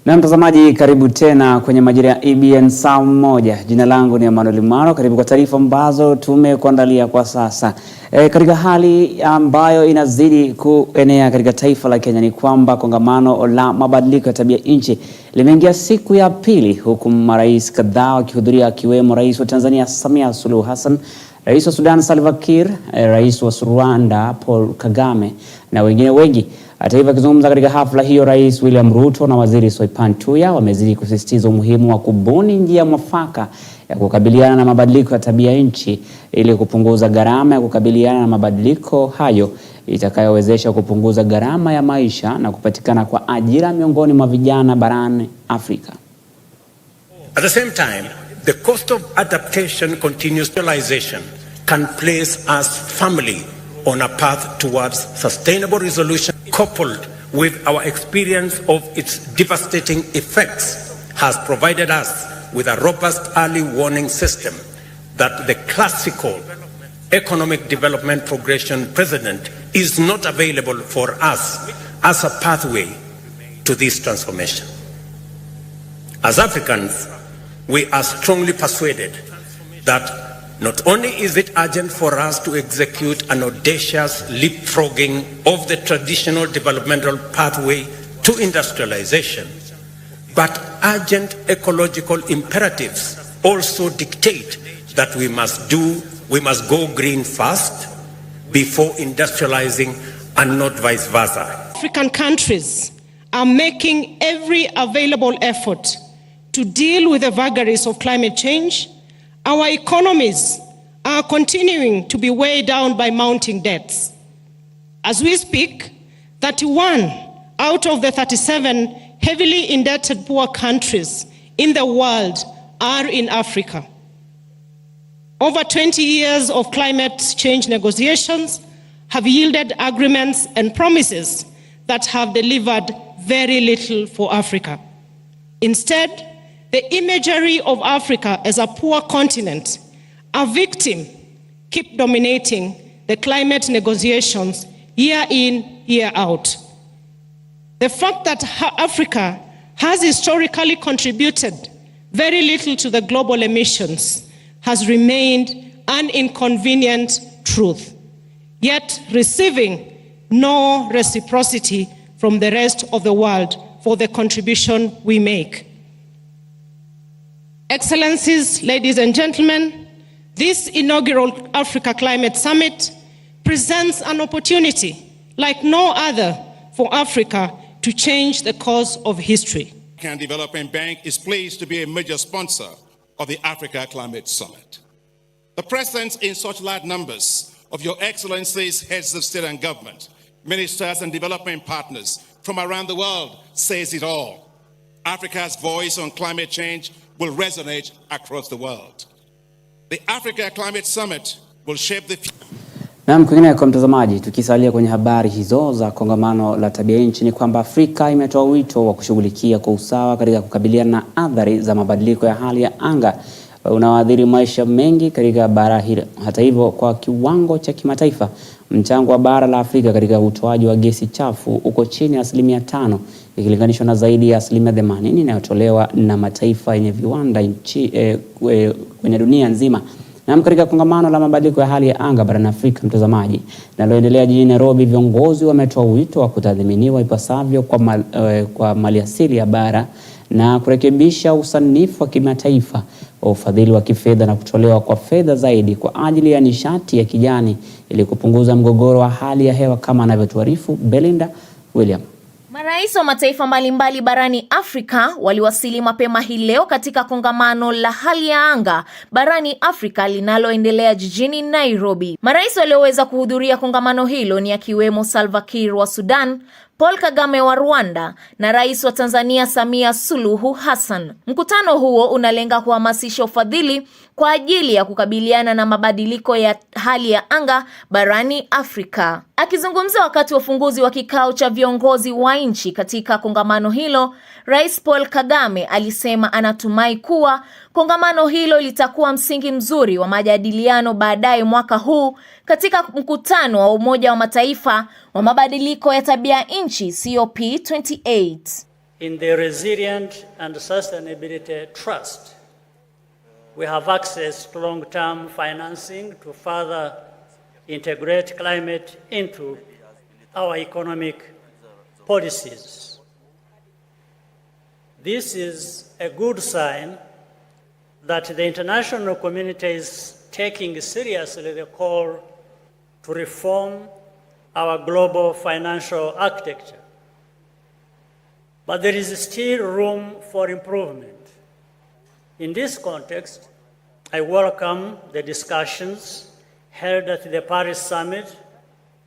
Na mtazamaji, karibu tena kwenye Majira ya EBN Saamoja. Jina langu ni Emmanuel Marwa. Karibu kwa taarifa ambazo tumekuandalia kwa sasa. Katika hali ambayo inazidi kuenea katika taifa la Kenya ni kwamba kongamano la mabadiliko ya tabia nchi limeingia siku ya pili, huku marais kadhaa wakihudhuria, akiwemo Rais wa Tanzania Samia Suluhu Hassan, Rais wa Sudan Salva Kiir, Rais wa Rwanda Paul Kagame na wengine wengi. Hata hivyo, akizungumza katika hafla hiyo, Rais William Ruto na Waziri Soipan Tuya wamezidi kusisitiza umuhimu wa kubuni njia mwafaka ya kukabiliana na mabadiliko ya tabia nchi ili kupunguza gharama ya kukabiliana na mabadiliko hayo, itakayowezesha kupunguza gharama ya maisha na kupatikana kwa ajira miongoni mwa vijana barani Afrika. At the same time, the cost of adaptation continualization can place us firmly on a path towards sustainable resolution, coupled with our experience of its devastating effects, has provided us with a robust early warning system that the classical economic development progression precedent is not available for us as a pathway to this transformation. As Africans, we are strongly persuaded that not only is it urgent for us to execute an audacious leapfrogging of the traditional developmental pathway to industrialization, but urgent ecological imperatives also dictate that we must go green first before industrializing, and not vice versa. African countries are making every available effort to deal with the vagaries of climate change. Our economies are continuing to be weighed down by mounting debts. As we speak, 31 out of the 37 heavily indebted poor countries in the world are in Africa. Over 20 years of climate change negotiations have yielded agreements and promises that have delivered very little for Africa. Instead, the imagery of Africa as a poor continent, a victim, keep dominating the climate negotiations year in, year out. The fact that Africa has historically contributed very little to the global emissions has remained an inconvenient truth, yet receiving no reciprocity from the rest of the world for the contribution we make. Excellencies, ladies and gentlemen, this inaugural Africa Climate Summit presents an opportunity like no other for Africa to change the course of history. The African Development Bank is pleased to be a major sponsor of the Africa Climate Summit. The presence in such large numbers of your excellencies, heads of state and government, ministers and development partners from around the world says it all. Africa's voice on climate change will resonate across the world. The Africa Climate Summit will shape the future. Na kwingine kwa mtazamaji, tukisalia kwenye habari hizo za kongamano la tabia nchi, ni kwamba Afrika imetoa wito wa kushughulikia kwa usawa katika kukabiliana na athari za mabadiliko ya hali ya anga unaoathiri maisha mengi katika bara hilo. Hata hivyo, kwa kiwango cha kimataifa, mchango wa bara la Afrika katika utoaji wa gesi chafu uko chini ya 5% ikilinganishwa na zaidi ya 80% inayotolewa na mataifa yenye viwanda kwenye dunia nzima. Na katika kongamano la mabadiliko ya hali ya anga barani Afrika, mtazamaji, linaloendelea jijini Nairobi, viongozi wametoa wito wa kutathminiwa ipasavyo kwa maliasili ya bara na kurekebisha usanifu wa kimataifa wa ufadhili wa kifedha na kutolewa kwa fedha zaidi kwa ajili ya nishati ya kijani ili kupunguza mgogoro wa hali ya hewa, kama anavyotuarifu Belinda William. Marais wa mataifa mbalimbali barani Afrika waliwasili mapema hii leo katika kongamano la hali ya anga barani Afrika linaloendelea jijini Nairobi. Marais walioweza kuhudhuria kongamano hilo ni akiwemo Salva Kiir wa Sudan, Paul Kagame wa Rwanda na Rais wa Tanzania Samia Suluhu Hassan. Mkutano huo unalenga kuhamasisha ufadhili kwa ajili ya kukabiliana na mabadiliko ya hali ya anga barani Afrika. Akizungumza wakati wa ufunguzi wa kikao cha viongozi wa nchi katika kongamano hilo, Rais Paul Kagame alisema anatumai kuwa kongamano hilo litakuwa msingi mzuri wa majadiliano baadaye mwaka huu katika mkutano wa Umoja wa Mataifa wa mabadiliko ya tabia nchi COP28. in the Resilient and Sustainability Trust, we have access to long-term financing to further integrate climate into our economic policies. This is a good sign that the international community is taking seriously the call to reform our global financial architecture. But there is still room for improvement. In this context, I welcome the discussions held at the Paris Summit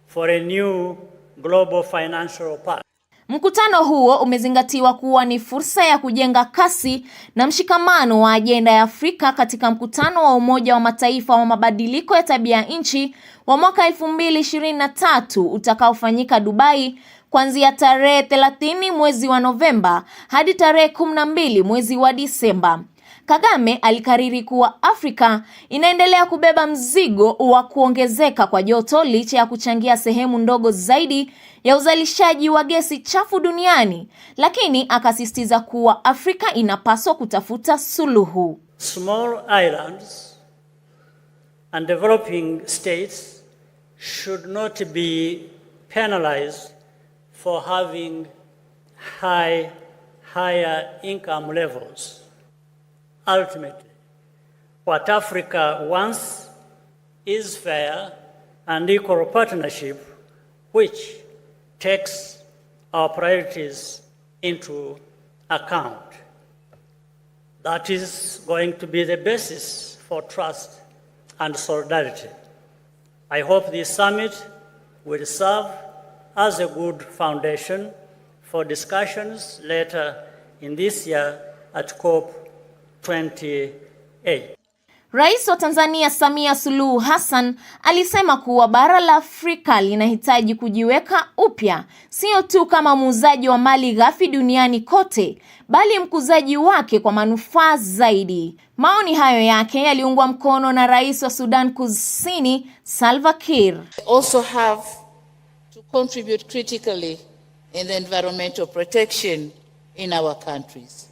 for a new global financial pact. Mkutano huo umezingatiwa kuwa ni fursa ya kujenga kasi na mshikamano wa ajenda ya Afrika katika mkutano wa Umoja wa Mataifa wa mabadiliko ya tabia nchi wa mwaka 2023 utakaofanyika Dubai kuanzia tarehe 30 mwezi wa Novemba hadi tarehe 12 mwezi wa Disemba. Kagame alikariri kuwa Afrika inaendelea kubeba mzigo wa kuongezeka kwa joto licha ya kuchangia sehemu ndogo zaidi ya uzalishaji wa gesi chafu duniani, lakini akasisitiza kuwa Afrika inapaswa kutafuta suluhu. Small islands and developing states should not be penalized for having higher income levels. Ultimately, what Africa wants is fair and equal partnership, which takes our priorities into account. That is going to be the basis for trust and solidarity. I hope this summit will serve as a good foundation for discussions later in this year at COP28. Rais wa Tanzania Samia Suluhu Hassan alisema kuwa bara la Afrika linahitaji kujiweka upya, sio tu kama muuzaji wa mali ghafi duniani kote, bali mkuzaji wake kwa manufaa zaidi. Maoni hayo yake yaliungwa mkono na Rais wa Sudan Kusini Salva Kiir. Also have to contribute critically in the environmental protection in our countries.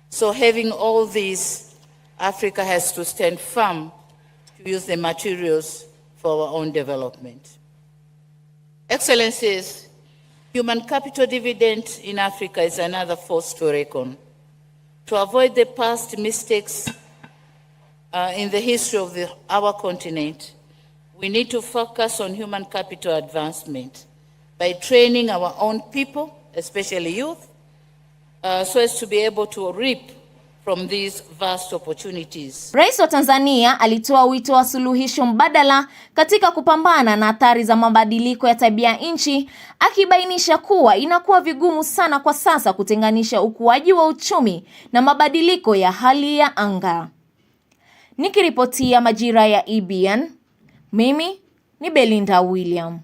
So having all these, Africa has to stand firm to use the materials for our own development. Excellencies, human capital dividend in Africa is another force to reckon. To avoid the past mistakes in the history of our continent, we need to focus on human capital advancement by training our own people, especially youth, so as to be able to reap from these vast opportunities. Rais wa Tanzania alitoa wito wa suluhisho mbadala katika kupambana na athari za mabadiliko ya tabia nchi, akibainisha kuwa inakuwa vigumu sana kwa sasa kutenganisha ukuaji wa uchumi na mabadiliko ya hali ya anga. Nikiripotia Majira ya EBN, mimi ni Belinda William.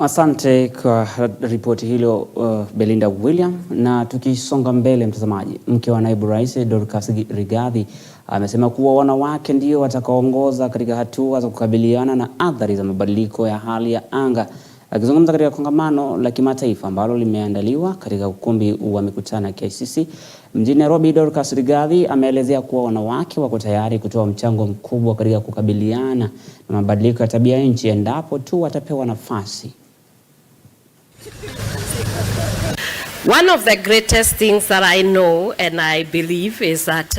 Asante kwa ripoti hilo Belinda William. Na tukisonga mbele mtazamaji, mke wa naibu rais Dorcas Rigathi amesema kuwa wanawake ndio watakaoongoza katika hatua za kukabiliana na athari za mabadiliko ya hali ya anga. Akizungumza katika kongamano la kimataifa ambalo limeandaliwa katika ukumbi wa mikutano ya KICC mjini Nairobi, Dorcas Rigathi ameelezea kuwa wanawake wako tayari kutoa mchango mkubwa katika kukabiliana na mabadiliko ya tabia nchi endapo tu watapewa nafasi. One of the greatest things that I know and I believe is that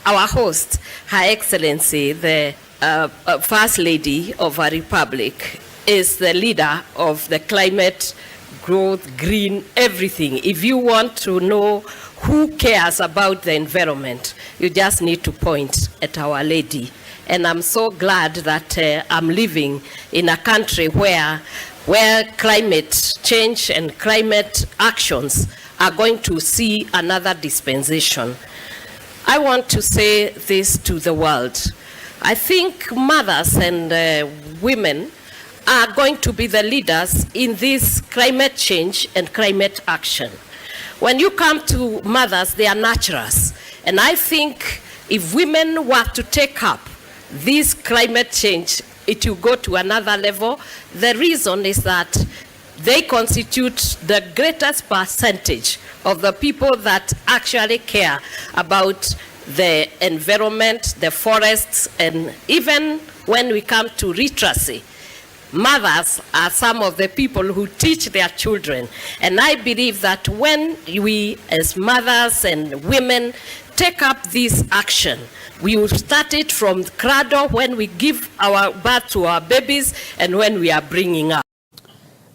our host, Her Excellency, the First Lady of our Republic, is the leader of the climate, growth, green, everything. If you want to know who cares about the environment, you just need to point at Our Lady. And I'm so glad that I'm living in a country where climate change and climate actions are going to see another dispensation. I want to say this to the world. I think mothers and women are going to be the leaders in this climate change and climate action. When you come to mothers, they are naturals. And I think if women were to take up this climate change it will go to another level. The reason is that they constitute the greatest percentage of the people that actually care about the environment, the forests, and even when we come to literacy, mothers are some of the people who teach their children. And I believe that when we as mothers and women take up this action, we will start it from cradle when we give our birth to our babies and when we are bringing up.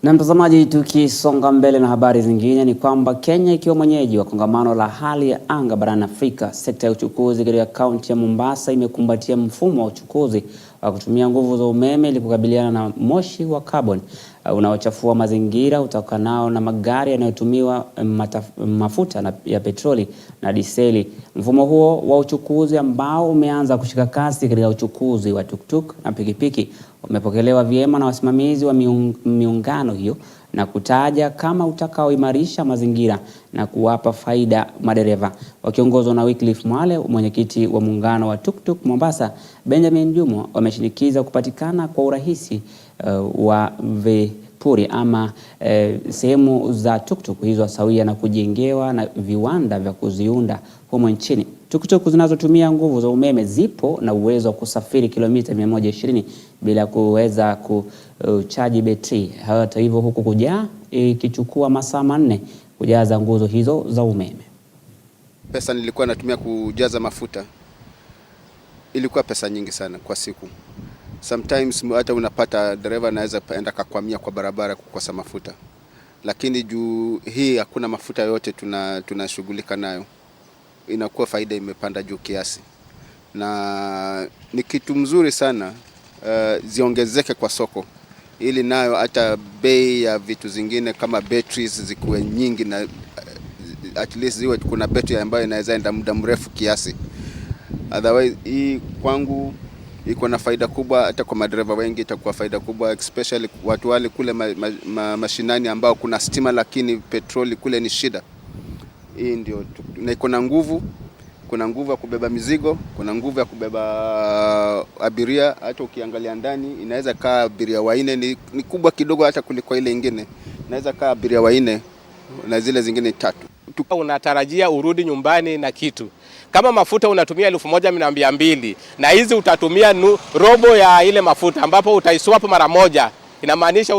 Na mtazamaji, tukisonga mbele na habari zingine ni kwamba Kenya ikiwa mwenyeji wa kongamano la hali ya anga barani Afrika, sekta ya uchukuzi katika kaunti ya Mombasa imekumbatia mfumo wa uchukuzi wa kutumia nguvu za umeme ili kukabiliana na moshi wa carbon unaochafua mazingira utokanao na magari yanayotumiwa mafuta ya petroli na diseli. Mfumo huo wa uchukuzi ambao umeanza kushika kasi katika uchukuzi wa tuktuk na pikipiki umepokelewa vyema na wasimamizi wa miungano hiyo na kutaja kama utakaoimarisha mazingira na kuwapa faida madereva. Wakiongozwa na Wycliffe Mwale, mwenyekiti wa muungano wa tuktuk Mombasa, Benjamin Jumo, wameshinikiza kupatikana kwa urahisi wa vipuri ama sehemu za tuktuk hizo sawia na kujengewa na viwanda vya kuziunda humo nchini. Tuktuk zinazotumia nguvu za umeme zipo na uwezo wa kusafiri kilomita 120 bila kuweza kuchaji betri. Hata hivyo, huku kujaa ikichukua masaa 4 kujaza nguzo hizo za umeme. Pesa nilikuwa natumia kujaza mafuta ilikuwa pesa nyingi sana kwa siku. Sometimes hata unapata dereva anaweza enda kakwamia kwa barabara kukosa mafuta. Lakini juu hii hakuna mafuta yote tunashughulika nayo, inakuwa faida imepanda juu kiasi. Na ni kitu mzuri sana ziongezeke kwa soko, ili nayo hata bei ya vitu zingine kama batteries zikuwe nyingi, na at least ziwe kuna battery ambayo inaweza enda muda mrefu kiasi. Otherwise hii kwangu iko na faida kubwa, hata kwa madereva wengi itakuwa faida kubwa, especially watu wale kule mashinani ambao kuna stima lakini petroli kule ni shida. Hii ndio na iko na nguvu, kuna nguvu ya kubeba mizigo, kuna nguvu ya kubeba abiria. Hata ukiangalia ndani inaweza kaa abiria 4, ni kubwa kidogo hata kuliko ile nyingine. Inaweza kaa abiria 4 na zile zingine 3. Unatarajia urudi nyumbani na kitu. Kama mafuta unatumia 1200 na hizi utatumia robo ya ile mafuta, ambapo utaiswap mara moja, inamaanisha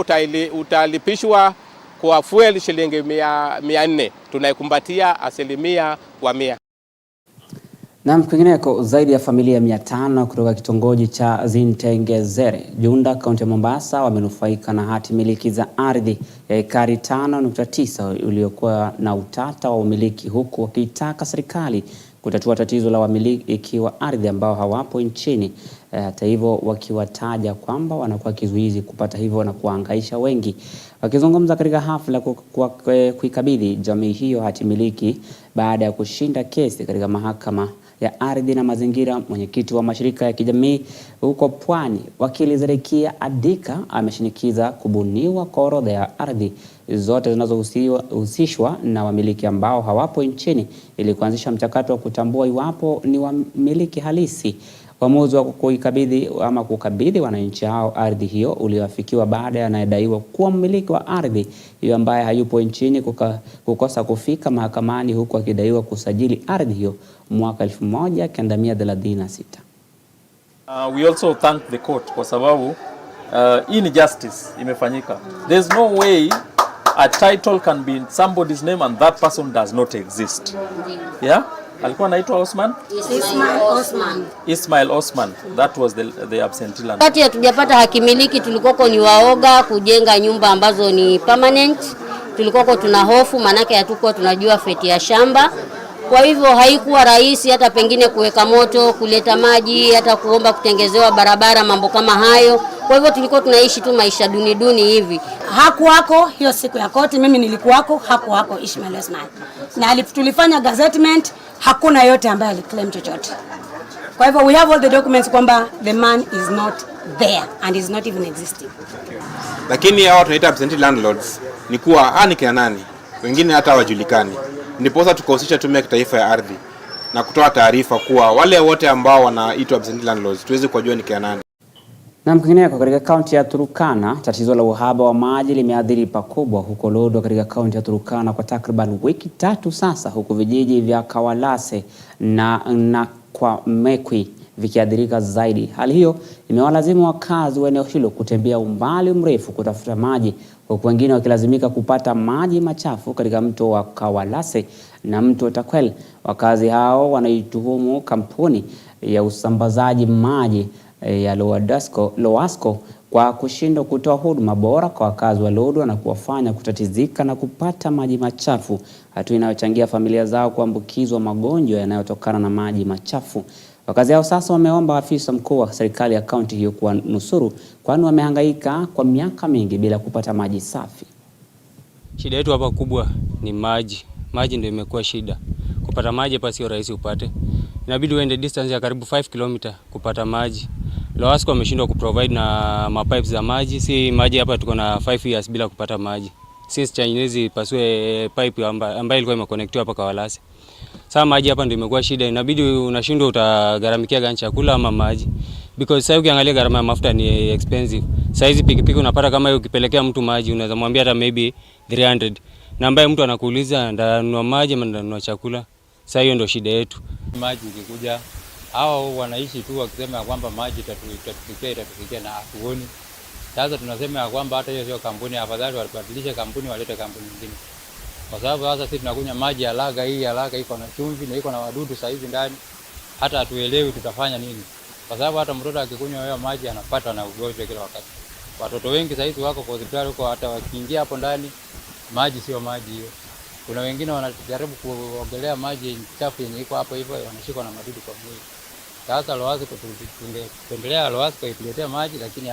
utalipishwa kwa fuel shilingi 400. Tunaikumbatia 100%. Na kwingineko, zaidi ya familia 500 kutoka kitongoji cha Zintengezere, Junda, kaunti ya Mombasa wamenufaika na hati miliki za ardhi ya ekari 5.9 uliokuwa na utata wa umiliki, huku wakitaka serikali kutatua tatizo la wamiliki ikiwa ardhi ambao hawapo nchini. Hata hivyo, wakiwataja kwamba wanakuwa kizuizi kupata hivyo na kuhangaisha wengi. Wakizungumza katika hafla kuikabidhi jamii hiyo hati miliki baada ya kushinda kesi katika mahakama ya ardhi na mazingira, mwenyekiti wa mashirika ya kijamii huko Pwani, wakili Zerekia Adika, ameshinikiza kubuniwa kwa orodha ya ardhi zote zinazohusishwa na wamiliki ambao hawapo nchini ili kuanzisha mchakato wa kutambua iwapo ni wamiliki halisi. Uamuzi wa kukabidhi wananchi hao ardhi hiyo ulioafikiwa baada ya anayedaiwa kuwa mmiliki wa ardhi hiyo ambaye hayupo nchini kukosa kufika mahakamani, huku akidaiwa kusajili ardhi hiyo mwaka 1936. We also thank the court kwa sababu injustice imefanyika. There's no way a title can be in somebody's name and that person does not exist. Yeah? Alikuwa anaitwa Osman? Ismail Osman. That was the absentee land. Wakati hatujapata hakimiliki tulikuwa ni waoga kujenga nyumba ambazo ni permanent. Tulikuwa tuna hofu, manake hatukuwa tunajua feti ya shamba. Kwa hivyo haikuwa rahisi hata pengine kuweka moto, kuleta maji, hata kuomba kutengezewa barabara, mambo kama hayo. Kwa hivyo tulikuwa tunaishi tu maisha duni hivi. Hakuwako hiyo siku ya koti, mimi nilikuwako, hakuwako Ismail Osman. Na tulifanya gazettement, hakuna yote ambaye aliclaim chochote. Kwa hivyo we have all the documents kwamba the man is not there and is not even existing. Lakini hao tunaita absentee landlords ni kuwa ni kina nani? Wengine hata hawajulikani. Ndiposa tukahusisha tume ya kitaifa ya ardhi na kutoa taarifa kuwa wale wote ambao wanaitwa absentee landlords tuweze kujua ni kina nani. Na kwingineko katika kaunti ya Turkana, tatizo la uhaba wa maji limeathiri pakubwa huko Lodwar katika kaunti ya Turkana kwa takriban wiki 3 sasa, huku vijiji vya Kawalase na kwa Mekwi vikiathirika zaidi. Hali hiyo imewalazimu wakazi wa eneo hilo kutembea umbali mrefu kutafuta maji, huku wengine wakilazimika kupata maji machafu katika mto wa Kawalase na mto Takwel. Wakazi hao wanaituhumu kampuni ya usambazaji maji ya Lowasco kwa kushindwa kutoa huduma bora kwa wakazi wa Lodwar na kuwafanya kutatizika na kupata maji machafu, hatua inayochangia familia zao kuambukizwa magonjwa yanayotokana na maji machafu. Wakazi hao sasa wameomba afisa mkuu wa serikali ya kaunti hiyo kuwanusuru, kwani wamehangaika kwa miaka mingi bila kupata maji safi. Shida yetu hapa kubwa ni maji. Maji ndio imekuwa shida. Kupata maji hapa sio rahisi upate. Inabidi uende distance ya karibu 5 km kupata maji. Lowasco wameshindwa kuprovide na mapipes za maji. Si maji hapa tuko na 5 years bila kupata maji. Since Chinese pasue pipe ambayo ilikuwa imeconnectiwa hapa Kawalase. Sasa maji hapa ndio imekuwa shida. Inabidi unashindwa utagharamikia gani chakula ama maji. Because sasa ukiangalia gharama ya mafuta ni expensive. Sasa hizi pikipiki unapata kama ukipelekea mtu maji unaweza mwambia hata maybe 300. Na ambaye mtu anakuuliza ndanunua maji ama ndanunua chakula. Sasa hiyo ndio shida yetu. Maji ikikuja hao wanaishi tu wakisema kwamba maji itatufikia na hatuoni. Sasa tunasema ya kwamba hata hiyo sio kampuni, afadhali wabadilishe kampuni walete kampuni nyingine. Kwa sababu sasa sisi tunakunywa maji ya laga, hii ya laga iko na chumvi na iko na wadudu saa hizi ndani. Hata hatuelewi tutafanya nini. Kwa sababu hata mtoto akikunywa hiyo maji anapata na ugonjwa kila wakati. Watoto wengi saa hizi wako kwa hospitali huko, hata wakiingia hapo ndani maji sio maji hiyo. Kuna wengine wanajaribu kuogelea maji chafu yenye iko hapo hivyo, wanashikwa na madudu kwa mwili. Sasa Lowasco tungependelea Lowasco ituletee maji, lakini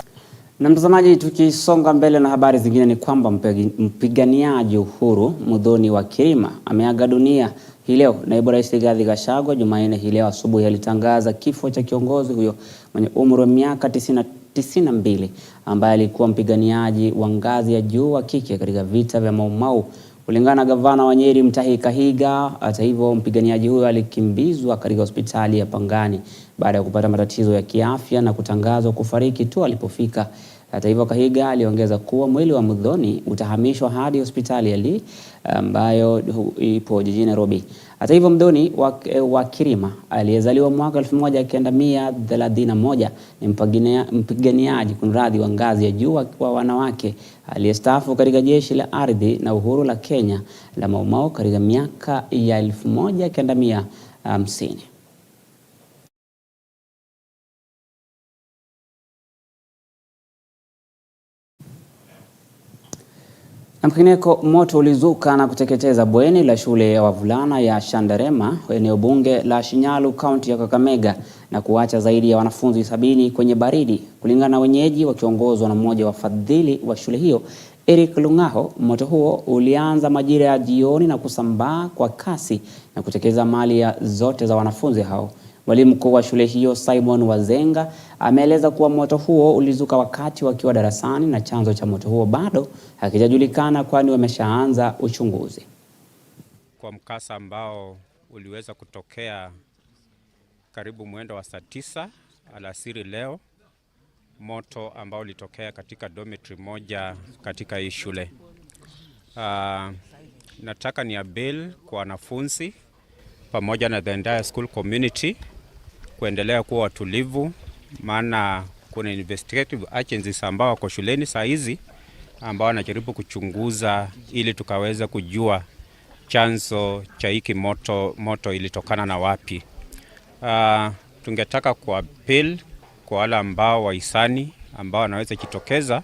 na mtazamaji, tukisonga mbele na habari zingine ni kwamba mpiganiaji uhuru Muthoni wa Kirima ameaga dunia hii leo. Naibu Rais Rigathi Gachagua Jumanne hii leo asubuhi alitangaza kifo cha kiongozi huyo mwenye umri wa miaka 92 ambaye alikuwa mpiganiaji wa ngazi ya juu wa kike katika vita vya Mau Mau. Kulingana na gavana wa Nyeri Mutahi Kahiga, hata hivyo mpiganiaji huyo alikimbizwa katika hospitali ya Pangani baada ya kupata matatizo ya kiafya na kutangazwa kufariki tu alipofika. Hata hivyo Kahiga aliongeza kuwa mwili wa Muthoni utahamishwa hadi hospitali ya Lee ambayo ipo jijini Nairobi. Hata hivyo Muthoni wa Kirima aliyezaliwa mwaka 1931 ni mpiganiaji kunradhi wa ngazi ya juu wa wanawake aliyestaafu katika jeshi la ardhi na uhuru la Kenya la Mau Mau katika miaka ya 1950. Na kwingineko, moto ulizuka na kuteketeza bweni la shule ya wavulana ya Shandarema eneo bunge la Shinyalu kaunti ya Kakamega na kuacha zaidi ya wanafunzi 70 kwenye baridi. Kulingana na wenyeji wakiongozwa na mmoja wa wafadhili wa shule hiyo Eric Lungaho, moto huo ulianza majira ya jioni na kusambaa kwa kasi na kuteketeza mali zote za wanafunzi hao. Mwalimu mkuu wa shule hiyo Simon Wazenga ameeleza kuwa moto huo ulizuka wakati wakiwa darasani na chanzo cha moto huo bado hakijajulikana, kwani wameshaanza uchunguzi. Kwa mkasa ambao uliweza kutokea karibu mwendo wa saa 9 alasiri leo, moto ambao ulitokea katika dormitory moja katika hii shule. Nataka ni appeal kwa wanafunzi pamoja na the entire school community kuendelea kuwa watulivu, maana kuna investigative agencies ambao wako shuleni saa hizi ambao wanajaribu kuchunguza ili tukaweza kujua chanzo cha hiki moto ilitokana na wapi. Tungetaka ku appeal kwa wale ambao wahisani ambao wanaweza jitokeza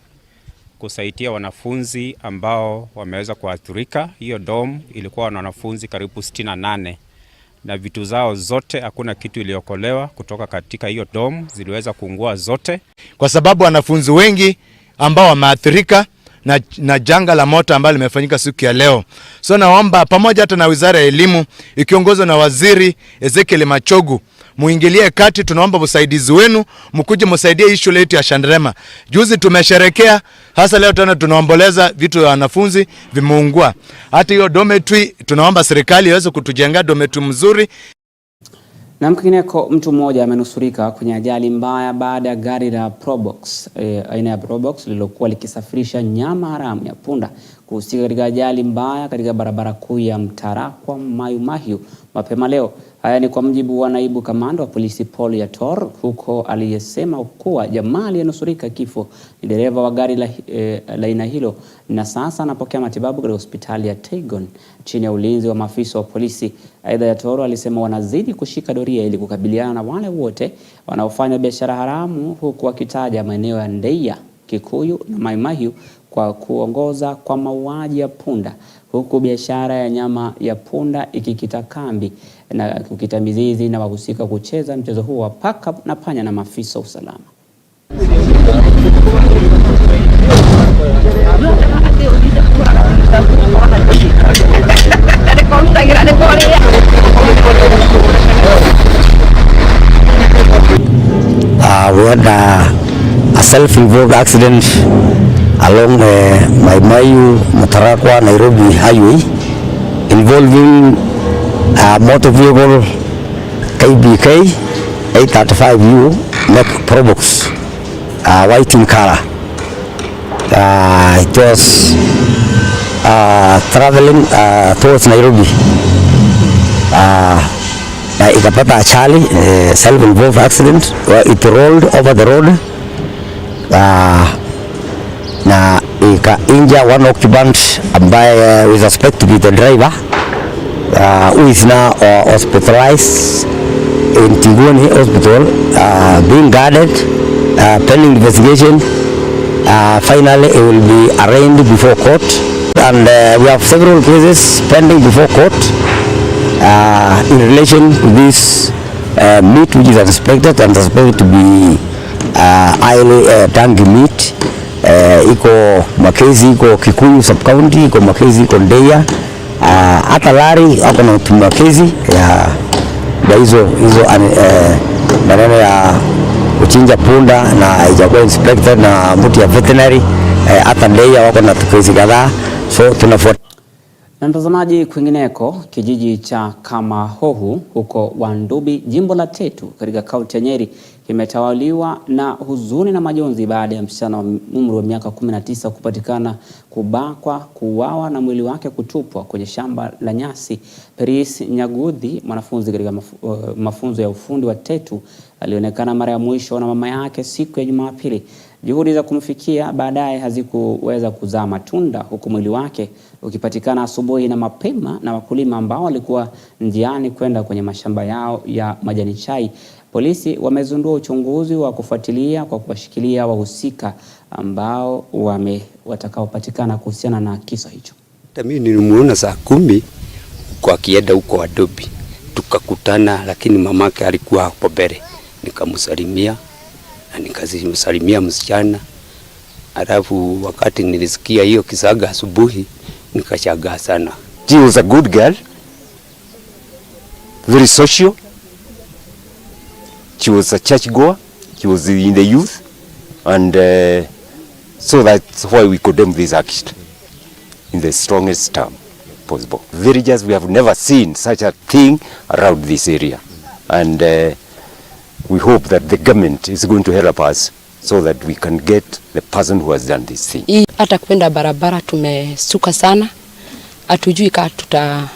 kusaidia wanafunzi ambao wameweza kuathirika. Hiyo dorm ilikuwa na wanafunzi karibu 68 na vitu zao zote, hakuna kitu iliokolewa kutoka katika hiyo dorm, ziliweza kuungua zote. Kwa sababu wanafunzi wengi ambao wameathirika na janga la moto ambalo limefanyika siku ya leo. So naomba pamoja hata na Wizara ya Elimu ikiongozwa na Waziri Ezekiel Machogu muingilie kati. Tunaomba usaidizi wenu, mkuje msaidie hii shule yetu ya Shandarema. Juzi tumesherekea, hasa leo tena tunaomboleza vitu vya wanafunzi vimeungua. Hata hiyo dormitory tunaomba serikali iweze kutujengea dormitory mzuri. Na kwingineko, mtu mmoja amenusurika kwenye ajali mbaya baada ya gari la Probox aina ya Probox lililokuwa likisafirisha nyama haramu ya punda kuhusika katika ajali mbaya katika barabara kuu ya Mtarakwa Mayumahiu mapema leo. Haya ni kwa mjibu wa naibu kamanda wa polisi Paul Yator, huko aliyesema kuwa jamaa aliyenusurika kifo ni dereva wa gari la aina hilo na sasa anapokea matibabu katika hospitali ya Taigon chini ya ulinzi wa maafisa wa polisi. Aidha, Yator alisema wanazidi kushika doria ili kukabiliana na wale wote wanaofanya biashara haramu, huku akitaja maeneo ya Ndeia, Kikuyu na Mayumahiu kwa kuongoza kwa mauaji ya punda, huku biashara ya nyama ya punda ikikita kambi na kukita mizizi na wahusika kucheza mchezo huo wa paka na panya na maafisa usalama. We had a self-involved accident along Mayumahiu Mtarakwa Nairobi highway involving a motor vehicle KBK 835U Mac Probox, white in color. It was traveling towards Nairobi. Ikapata ajali, self-involved accident where it rolled over the road na ika-injure one occupant ambaye we suspect to be the driver, who is now hospitalized in Tigoni Hospital, being guarded, pending investigation. Finally, it will be arraigned before court, and we have several cases pending before court in relation to this meat which is suspected to be highly tangy meat. Iko makezi, iko Kikuyu sub-county, iko makezi, iko Ndeia, hata Lari ako na makezi ya hizo maneno ya kuchinja punda na haijakuwa inspected na mtu ya veterinary. Hata Ndeia wako na tukezi kadhaa, so tunafuata. Na mtazamaji, kwingineko, kijiji cha Kamahohu huko Wandubi, jimbo la Tetu katika kaunti ya Nyeri kimetawaliwa na huzuni na majonzi baada ya msichana wa umri wa miaka 19 kupatikana kubakwa, kuuawa na mwili wake kutupwa kwenye shamba la nyasi. Peris Nyaguthi, mwanafunzi katika mafunzo ya ufundi wa Tetu, alionekana mara ya mwisho na mama yake siku ya Jumapili. Juhudi za kumfikia baadaye hazikuweza kuzaa matunda, huku mwili wake ukipatikana asubuhi na mapema na wakulima ambao walikuwa njiani kwenda kwenye mashamba yao ya majani chai. Polisi wamezindua uchunguzi wa kufuatilia kwa kuwashikilia wahusika ambao watakaopatikana kuhusiana na kisa hicho. Mimi nilimuona saa 10 kwa kienda huko Adobe, tukakutana, lakini mamake alikuwa hapo mbele. Nikamsalimia na nikamsalimia msichana. Alafu wakati nilisikia hiyo kisaga asubuhi, nikashangaa sana. She was a good girl, very social. She was a church goer. She was in the youth, and so that's why we condemn this act in the strongest term possible. Villagers, we have never seen such a thing around this area, and we hope that the government is going to help us so that we can get the person who has done this thing. Hata kwenda barabara tumesuka sana, hatujui kama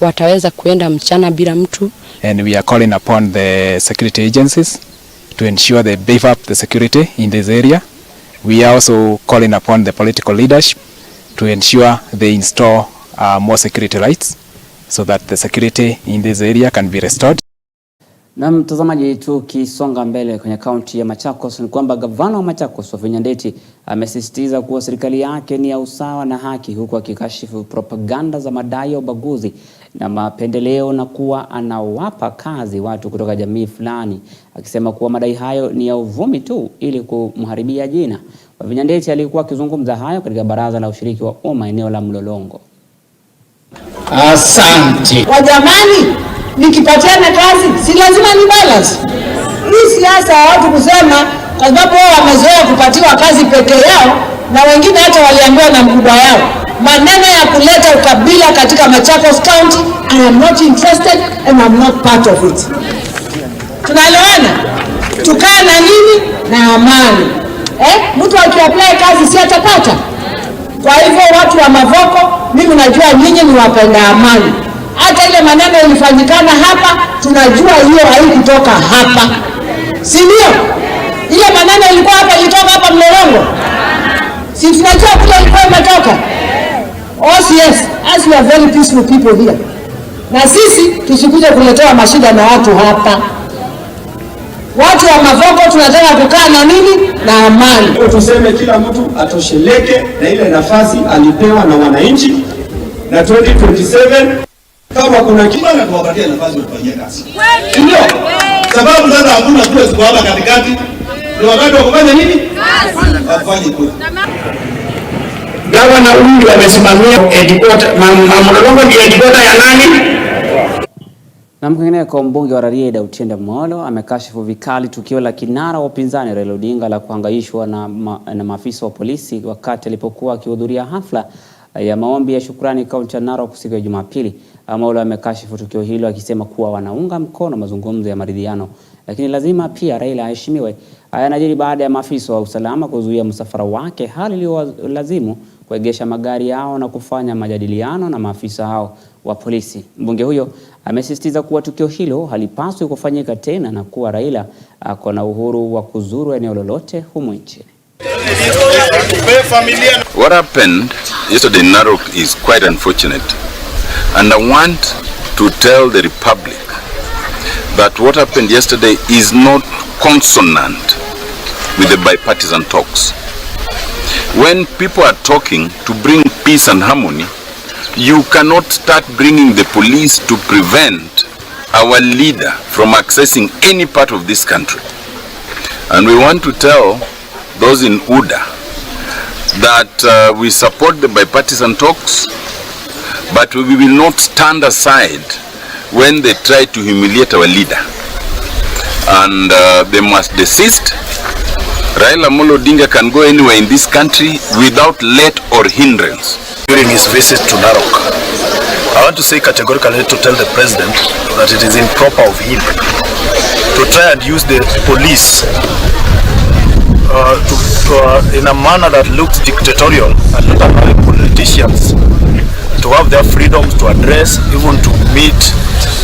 wataweza kuenda mchana bila mtu. And we are calling upon the security agencies to ensure they beef up the security in this area. We are also calling upon the political leadership to ensure they install more security lights so that the security in this area can be restored. Na mtazamaji, tukisonga mbele kwenye kaunti ya Machakos ni kwamba gavana wa Machakos Wavinya Ndeti amesisitiza kuwa serikali yake ni ya usawa na haki, huku akikashifu propaganda za madai ya ubaguzi na mapendeleo na kuwa anawapa kazi watu kutoka jamii fulani, akisema kuwa madai hayo ni ya uvumi tu ili kumharibia jina. Wavinya Ndeti alikuwa akizungumza hayo katika baraza la ushiriki wa umma eneo la Mlolongo. Asante. Kwa jamani, nikipatiana kazi si lazima ni balance. Hii siasa ya watu kusema kwa sababu wao wamezoea kupatiwa kazi peke yao na wengine hata waliambiwa na mkubwa yao. maneno ya kuleta ukabila katika Machakos County, I am not interested and I'm not part of it. Tunaelewana? Tukae na nini? Na amani. Mtu akiapply kazi si atapata. Kwa hivyo watu wa Mavoko, mimi najua nyinyi ni wapenda amani. Hata ile maneno ilifanyikana hapa, tunajua hiyo haikutoka hapa. Si ndio? Ile maneno ilikuwa hapa, ilitoka hapa Mlolongo. Si tunajua kule ilikuwa imetoka. Oh yes, as we are very peaceful people here. Na sisi tusikuje kuletewa mashida na watu hapa. Watu wa Mavoko tunataka kukaa na nini? Na amani. Tuseme kila mtu atosheleke na ile nafasi alipewa na wananchi, na 2027 kama kuna kitu na tuwapatie nafasi kufanyia kazi. Ndio. Sababu sasa hakuna kule siku hapa katikati. Ni wakati wa kufanya nini? Kazi. Wafanye kule. Gavana huyu amesimamia headquarter, Mlolongo ndio headquarter ya nani? Na mkwingineko, mbunge wa Rarieda Otiende Amollo amekashifu vikali tukio la kinara wa upinzani Raila Odinga la kuhangaishwa na maafisa wa polisi wakati alipokuwa akihudhuria hafla ya maombi ya shukrani kaunti ya Narok siku ya Jumapili. Amollo amekashifu tukio hilo akisema kuwa wanaunga mkono mazungumzo ya maridhiano, lakini lazima pia Raila aheshimiwe. Haya yanajiri baada ya maafisa wa usalama kuzuia msafara wake, hali iliyolazimu kuegesha magari yao na kufanya majadiliano na maafisa hao wa polisi. Mbunge huyo amesisitiza kuwa tukio hilo halipaswi kufanyika tena na kuwa Raila ako na uhuru wa kuzuru eneo lolote humu nchini. What happened yesterday in Narok is quite unfortunate, and I want to tell the Republic that what happened yesterday is not consonant with the bipartisan talks. When people are talking to bring peace and harmony, you cannot start bringing the police to prevent our leader from accessing any part of this country. And we want to tell those in UDA that we support the bipartisan talks, but we will not stand aside when they try to humiliate our leader. And they must desist. Raila Amollo Odinga can go anywhere in this country without let or hindrance. During his visit to Narok, I want to say categorically to tell the president that it is improper of him to try and use the police in a manner that looks dictatorial and not allowing politicians to have their freedoms to address, even to meet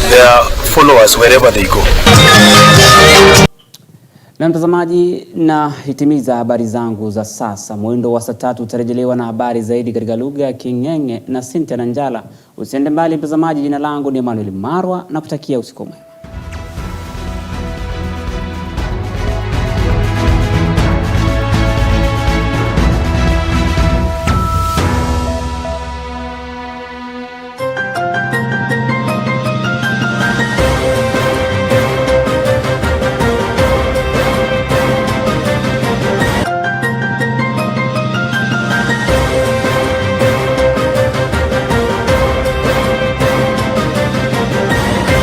their followers wherever they go. Na mtazamaji, na hitimiza habari zangu za sasa. Mwendo wa saa 3 utarejelewa na habari zaidi katika lugha ya King'eng'e na Cynthia Nanjala. Usiende mbali mtazamaji, jina langu ni Emmanuel Marwa na kutakia usiku mwema.